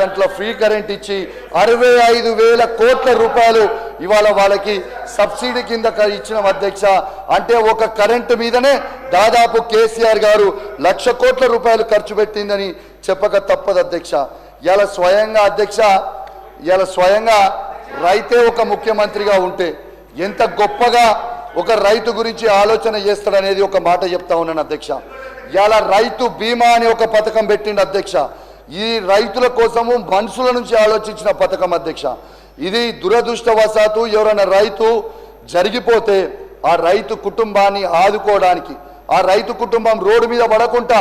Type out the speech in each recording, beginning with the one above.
గంటల free current ఇచ్చి 65,000 కోట్ల రూపాయలు ఇవాళ వాళ్ళకి సబ్సిడీ కింద ఇచ్చిన అధ్యక్ష. అంటే ఒక కరెంటు మీదనే దాదాపు కేసీఆర్ గారు 1,00,000 కోట్ల రూపాయలు ఖర్చు పెట్టిందని చెప్పక తప్పదు అధ్యక్ష. ఇలా స్వయంగా అధ్యక్ష, ఇలా స్వయంగా రైతే ఒక ముఖ్యమంత్రిగా ఉంటే ఎంత గొప్పగా ఒక రైతు గురించి ఆలోచన చేస్తాడనేది ఒక మాట చెప్తా ఉన్నాను అధ్యక్ష. ఇలా రైతు బీమా అనే ఒక పథకం పెట్టిండు అధ్యక్ష. ఈ రైతుల కోసము మనుషుల నుంచి ఆలోచించిన పథకం అధ్యక్ష. ఇది దురదృష్టవశాత్తు ఎవరైనా రైతు జరిగిపోతే ఆ రైతు కుటుంబాన్ని ఆదుకోవడానికి, ఆ రైతు కుటుంబం రోడ్డు మీద పడకుండా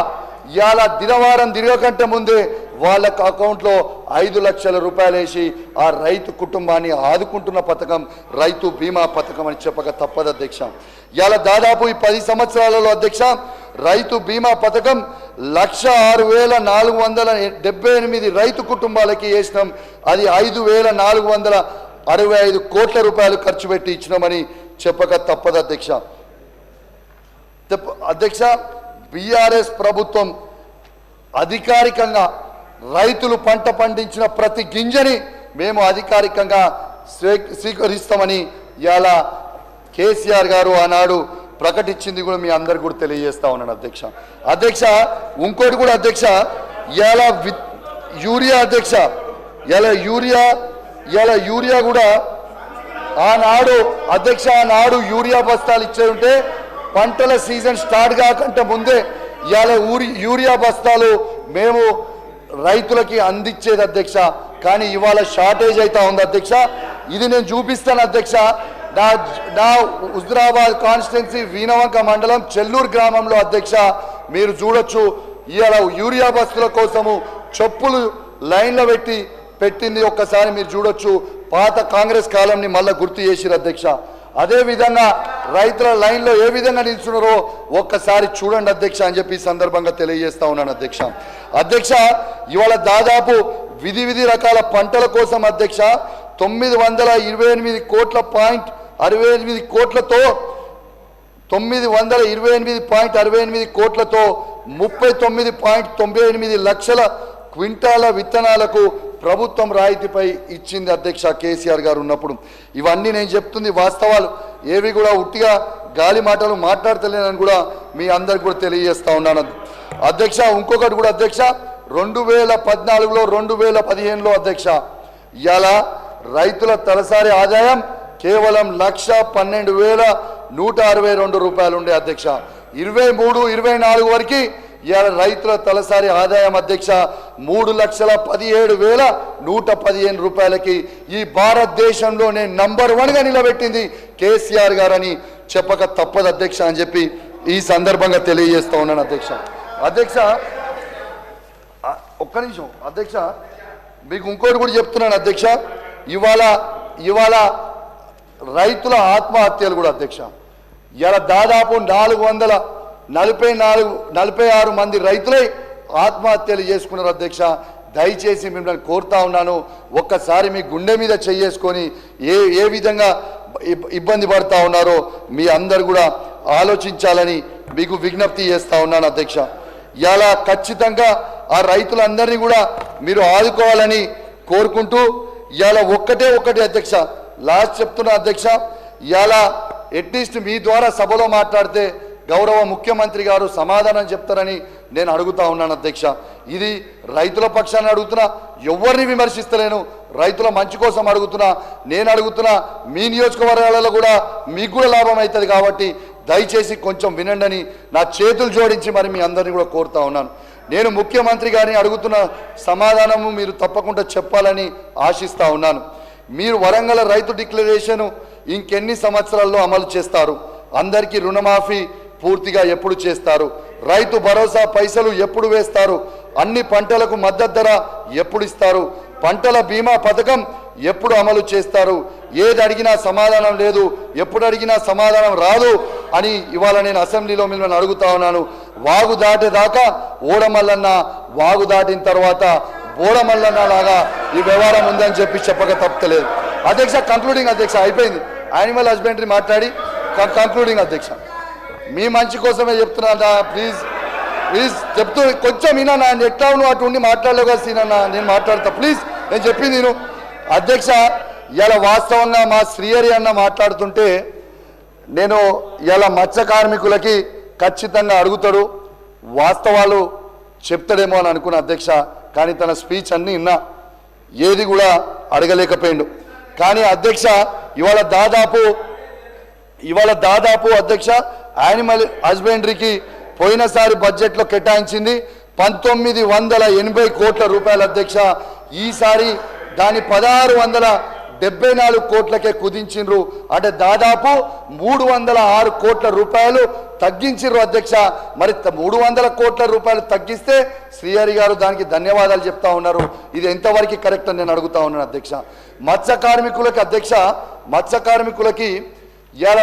ఇవాళ దినవారం తిరగకంటే ముందే వాళ్ళ అకౌంట్లో 5 లక్షల రూపాయలు వేసి ఆ రైతు కుటుంబాన్ని ఆదుకుంటున్న పథకం రైతు బీమా పథకం అని చెప్పక తప్పదు అధ్యక్ష. ఇవాళ దాదాపు ఈ 10 సంవత్సరాలలో అధ్యక్ష రైతు బీమా పథకం 1,06,478 రైతు కుటుంబాలకి వేసినాం. అది 5,465 కోట్ల రూపాయలు ఖర్చు పెట్టి ఇచ్చినామని చెప్పక తప్పదు అధ్యక్ష. అధ్యక్ష, బీఆర్ఎస్ ప్రభుత్వం అధికారికంగా రైతులు పంట పండించిన ప్రతి గింజని మేము అధికారికంగా స్వీకరిస్తామని ఇవాళ కేసీఆర్ గారు ఆనాడు ప్రకటించింది కూడా మీ అందరు కూడా తెలియజేస్తా ఉన్నాను అధ్యక్ష. అధ్యక్ష, ఇంకోటి కూడా అధ్యక్ష, ఇవాళ యూరియా అధ్యక్ష, ఇవాళ యూరియా కూడా ఆనాడు అధ్యక్ష, ఆనాడు యూరియా బస్తాలు ఇచ్చే ఉంటే పంటల సీజన్ స్టార్ట్ కాకంటే ముందే ఇవాళ యూరియా బస్తాలు మేము రైతులకి అందించేది అధ్యక్ష. కానీ ఇవాళ షార్టేజ్ అవుతా ఉంది అధ్యక్ష. ఇది నేను చూపిస్తాను అధ్యక్ష. నా హుజురాబాద్ కాన్స్టిట్యున్సీ వీణవంక మండలం చెల్లూరు గ్రామంలో అధ్యక్ష మీరు చూడొచ్చు, ఇవాళ యూరియా బస్తుల కోసము చెప్పులు లైన్లో పెట్టింది ఒక్కసారి మీరు చూడొచ్చు. పాత కాంగ్రెస్ కాలంని మళ్ళీ గుర్తు చేసిరు అధ్యక్ష. అదేవిధంగా రైతుల లైన్లో ఏ విధంగా నిల్చున్నారో ఒక్కసారి చూడండి అధ్యక్ష అని చెప్పి సందర్భంగా తెలియజేస్తా ఉన్నాను అధ్యక్ష. అధ్యక్ష, ఇవాళ దాదాపు విధి రకాల పంటల కోసం అధ్యక్ష 928 కోట్ల పాయింట్ 68 కోట్లతో 928.68 కోట్లతో 39.98 లక్షల క్వింటాల విత్తనాలకు ప్రభుత్వం రాయితీపై ఇచ్చింది అధ్యక్ష కేసీఆర్ గారు ఉన్నప్పుడు. ఇవన్నీ నేను చెప్తుంది వాస్తవాలు, ఏవి కూడా ఉట్టిగా గాలి మాటలు మాట్లాడతలేనని కూడా మీ అందరికి కూడా తెలియజేస్తా ఉన్నాను అధ్యక్ష. ఇంకొకటి కూడా అధ్యక్ష, 2014లో 2015లో అధ్యక్ష ఇవాళ రైతుల తలసరి ఆదాయం కేవలం 1,12,162 రూపాయలు ఉండే అధ్యక్ష. 23-24 వరకు ఇవాళ రైతుల తలసరి ఆదాయం అధ్యక్ష 3,17,115 రూపాయలకి ఈ భారతదేశంలోనే నంబర్ 1గా నిలబెట్టింది కేసీఆర్ గారని చెప్పక తప్పదు అధ్యక్ష అని చెప్పి ఈ సందర్భంగా తెలియజేస్తా ఉన్నాను అధ్యక్ష. అధ్యక్ష, ఒక్క నిమిషం అధ్యక్ష, మీకు ఇంకోటి కూడా చెప్తున్నాను అధ్యక్ష. ఇవాళ రైతుల ఆత్మహత్యలు కూడా అధ్యక్ష, ఇవాళ దాదాపు 446 మంది రైతులై ఆత్మహత్యలు చేసుకున్నారు అధ్యక్ష. దయచేసి మిమ్మల్ని కోరుతా ఉన్నాను, ఒక్కసారి మీ గుండె మీద చేసుకొని ఏ విధంగా ఇబ్బంది పడతా ఉన్నారో మీ అందరు కూడా ఆలోచించాలని మీకు విజ్ఞప్తి చేస్తా ఉన్నాను అధ్యక్ష. ఇలా ఖచ్చితంగా ఆ రైతులందరినీ కూడా మీరు ఆదుకోవాలని కోరుకుంటూ ఇవాళ ఒక్కటి అధ్యక్ష, లాస్ట్ చెప్తున్నా అధ్యక్ష, ఇవాళ అట్లీస్ట్ మీ ద్వారా సభలో మాట్లాడితే గౌరవ ముఖ్యమంత్రి గారు సమాధానం చెప్తారని నేను అడుగుతా ఉన్నాను అధ్యక్ష. ఇది రైతుల పక్షాన్ని అడుగుతున్నా, ఎవరిని విమర్శిస్తలేను, రైతుల మంచి కోసం అడుగుతున్నా. నేను అడుగుతున్నా మీ నియోజకవర్గాలలో కూడా మీకు కూడా లాభం అవుతుంది కాబట్టి దయచేసి కొంచెం వినండి, నా చేతులు జోడించి మరి మీ అందరినీ కూడా కోరుతా ఉన్నాను. నేను ముఖ్యమంత్రి గారిని అడుగుతున్న సమాధానము మీరు తప్పకుండా చెప్పాలని ఆశిస్తా ఉన్నాను. మీరు వరంగల్ రైతు డిక్లరేషన్ ఇంకెన్ని సంవత్సరాల్లో అమలు చేస్తారు? అందరికీ రుణమాఫీ పూర్తిగా ఎప్పుడు చేస్తారు? రైతు భరోసా పైసలు ఎప్పుడు వేస్తారు? అన్ని పంటలకు మద్దతు ధర ఎప్పుడు ఇస్తారు? పంటల బీమా పథకం ఎప్పుడు అమలు చేస్తారు? ఏది అడిగినా సమాధానం లేదు, ఎప్పుడు అడిగినా సమాధానం రాదు అని ఇవాళ నేను అసెంబ్లీలో మిమ్మల్ని అడుగుతా ఉన్నాను. వాగు దాటేదాకా ఓడమల్లన్న, వాగు దాటిన తర్వాత బోడమల్లన్న లాగా ఈ వ్యవహారం ఉందని చెప్పక తప్పలేదు అధ్యక్ష. కంక్లూడింగ్ అధ్యక్ష, అయిపోయింది. యానిమల్ హస్బెండరీ మాట్లాడి కంక్లూడింగ్ అధ్యక్ష, మీ మంచి కోసమే చెప్తున్నా. ప్లీజ్ ప్లీజ్ చెప్తూ కొంచెం వినా నేను ఎట్లా నువ్వు అటు ఉండి మాట్లాడలేవు కదా సీనన్న, నేను మాట్లాడతా ప్లీజ్, నేను చెప్పింది నేను. అధ్యక్ష, ఇలా వాస్తవంగా మా శ్రీహరి అన్న మాట్లాడుతుంటే నేను ఇలా మత్స్య కార్మికులకి ఖచ్చితంగా అడుగుతాడు, వాస్తవాలు చెప్తాడేమో అని అనుకున్న అధ్యక్ష. కానీ తన స్పీచ్ అన్నీ విన్నా, ఏది కూడా అడగలేకపోయిండు. కానీ అధ్యక్ష ఇవాళ దాదాపు అధ్యక్ష యానిమల్ హస్బెండరీకి పోయినసారి బడ్జెట్లో కేటాయించింది 1980 కోట్ల రూపాయలు అధ్యక్ష. ఈసారి దాని 1674 కోట్లకే కుదించిండ్రు. అంటే దాదాపు 306 కోట్ల రూపాయలు తగ్గించిండ్రు అధ్యక్ష. మరి 300 కోట్ల రూపాయలు తగ్గిస్తే శ్రీహరి గారు దానికి ధన్యవాదాలు చెప్తా ఉన్నారు. ఇది ఎంతవరకు కరెక్ట్ అని నేను అడుగుతా ఉన్నాను అధ్యక్ష. మత్స్య కార్మికులకి ఇవాళ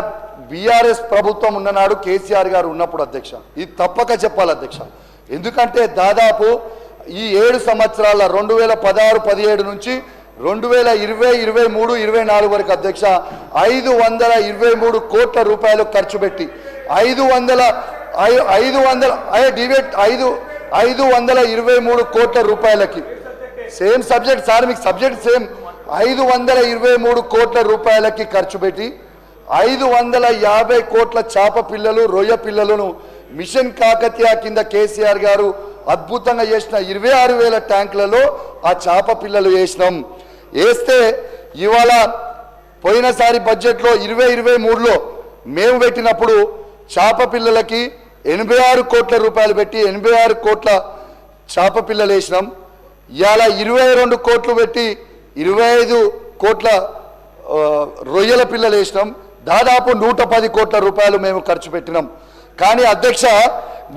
బీఆర్ఎస్ ప్రభుత్వం ఉన్ననాడు కేసీఆర్ గారు ఉన్నప్పుడు అధ్యక్ష ఇది తప్పక చెప్పాలి అధ్యక్ష. ఎందుకంటే దాదాపు ఈ 7 సంవత్సరాల 2016-17 నుంచి 2020-23-24 వరకు అధ్యక్ష 523 కోట్ల రూపాయలు ఖర్చు పెట్టి 523 కోట్ల రూపాయలకి సేమ్ సబ్జెక్ట్ సార్, మీకు సబ్జెక్ట్ సేమ్. 523 కోట్ల రూపాయలకి ఖర్చు పెట్టి 550 కోట్ల చేప పిల్లలు, రొయ్య పిల్లలను మిషన్ కాకతీయ కింద కేసీఆర్ గారు అద్భుతంగా చేసిన 26,000 ట్యాంకులలో ఆ చేప పిల్లలు వేస్తే ఇవాళ పోయినసారి బడ్జెట్లో 2023లో మేము పెట్టినప్పుడు చేప పిల్లలకి 86 కోట్ల రూపాయలు పెట్టి 86 కోట్ల చేప పిల్లలు వేసినాం. ఇవాళ 22 కోట్లు పెట్టి 25 కోట్ల రొయ్యల పిల్లలు వేసినాం. దాదాపు 110 కోట్ల రూపాయలు మేము ఖర్చు పెట్టినాం. కానీ అధ్యక్ష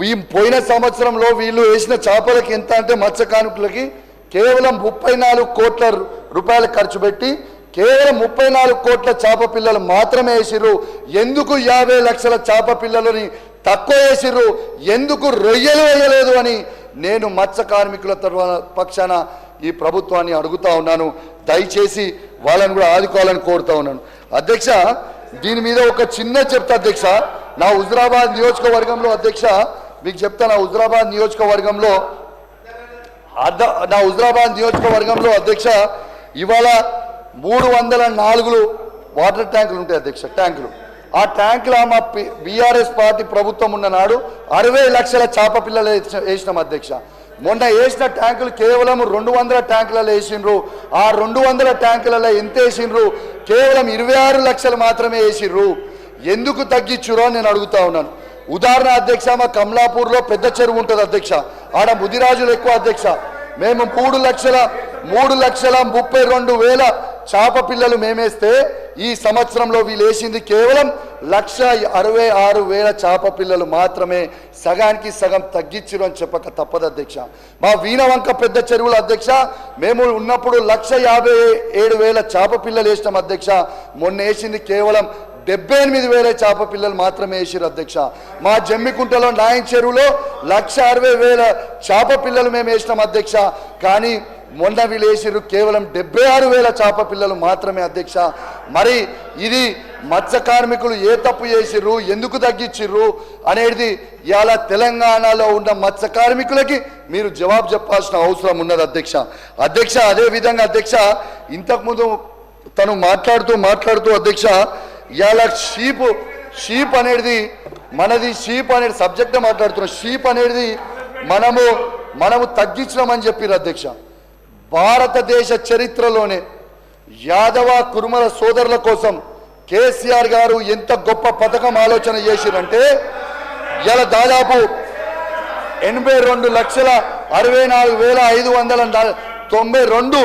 ఈ పోయిన సంవత్సరంలో వీళ్ళు వేసిన చేపలకి ఎంత అంటే మత్స్య కార్మికులకి కేవలం 34 కోట్ల రూపాయలు ఖర్చు పెట్టి కేవలం 34 కోట్ల చేప పిల్లలు మాత్రమే వేసిర్రు. ఎందుకు 50 లక్షల చేప పిల్లలని తక్కువ వేసిర్రు, ఎందుకు రొయ్యలు వేయలేదు అని నేను మత్స్య కార్మికుల పక్షాన ఈ ప్రభుత్వాన్ని అడుగుతా ఉన్నాను. దయచేసి వాళ్ళని కూడా ఆదుకోవాలని కోరుతా ఉన్నాను అధ్యక్ష. దీని మీద ఒక చిన్న చెప్తా అధ్యక్ష. నా హుజురాబాద్ నియోజకవర్గంలో అధ్యక్ష మీకు చెప్తా, నా హుజురాబాద్ నియోజకవర్గంలో అధ్యక్ష ఇవాళ 304 వాటర్ ట్యాంకులు ఉంటాయి అధ్యక్ష. ఆ ట్యాంకులు మా బీఆర్ఎస్ పార్టీ ప్రభుత్వం ఉన్న నాడు 60 లక్షల చేప పిల్లలు వేసినాం అధ్యక్ష. మొన్న వేసిన ట్యాంకులు కేవలం 200 ట్యాంకులలో వేసిండ్రు. ఆ 200 ట్యాంకులలో ఎంత వేసిండ్రు? కేవలం 26 లక్షలు మాత్రమే వేసిండ్రు. ఎందుకు తగ్గించురో నేను అడుగుతా ఉన్నాను. ఉదాహరణ అధ్యక్ష, మా కమలాపూర్లో పెద్ద చెరువు ఉంటుంది అధ్యక్ష, ఆడ ముదిరాజులు ఎక్కువ అధ్యక్ష. మేము 3,32,000 చేప పిల్లలు మేమేస్తే ఈ సంవత్సరంలో వీళ్ళు వేసింది కేవలం 1,66,000 చేప పిల్లలు మాత్రమే. సగానికి సగం తగ్గించరు అని చెప్పక తప్పదు అధ్యక్ష. మా వీణవంక పెద్ద చెరువుల అధ్యక్ష మేము ఉన్నప్పుడు 1,57,000 చేప పిల్లలు వేసినాం అధ్యక్ష. మొన్న వేసింది కేవలం 78,000 చేప పిల్లలు మాత్రమే వేసిరు అధ్యక్ష. మా జమ్మికుంటలో నాయన్ చెరువులో 1,60,000 చేప పిల్లలు మేము వేసినాం అధ్యక్ష. కానీ మొన్న వీళ్ళు వేసిర్రు కేవలం 76,000 చేప పిల్లలు మాత్రమే అధ్యక్ష. మరి ఇది మత్స్య కార్మికులు ఏ తప్పు చేసిర్రు, ఎందుకు తగ్గించిర్రు అనేది ఇవాళ తెలంగాణలో ఉన్న మత్స్య కార్మికులకి మీరు జవాబు చెప్పాల్సిన అవసరం ఉన్నది అధ్యక్ష. అదే విధంగా అధ్యక్ష ఇంతకుముందు తను మాట్లాడుతూ అధ్యక్ష ఇవాళ షీప్ అనేది మనది, షీప్ అనేది సబ్జెక్ట్ మాట్లాడుతున్నాం. షీప్ అనేది మనము తగ్గించినామని చెప్పారు అధ్యక్ష. భారతదేశ చరిత్రలోనే యాదవ కురుమల సోదరుల కోసం కేసీఆర్ గారు ఎంత గొప్ప పథకం ఆలోచన చేసిరంటే ఇలా దాదాపు 82,64,592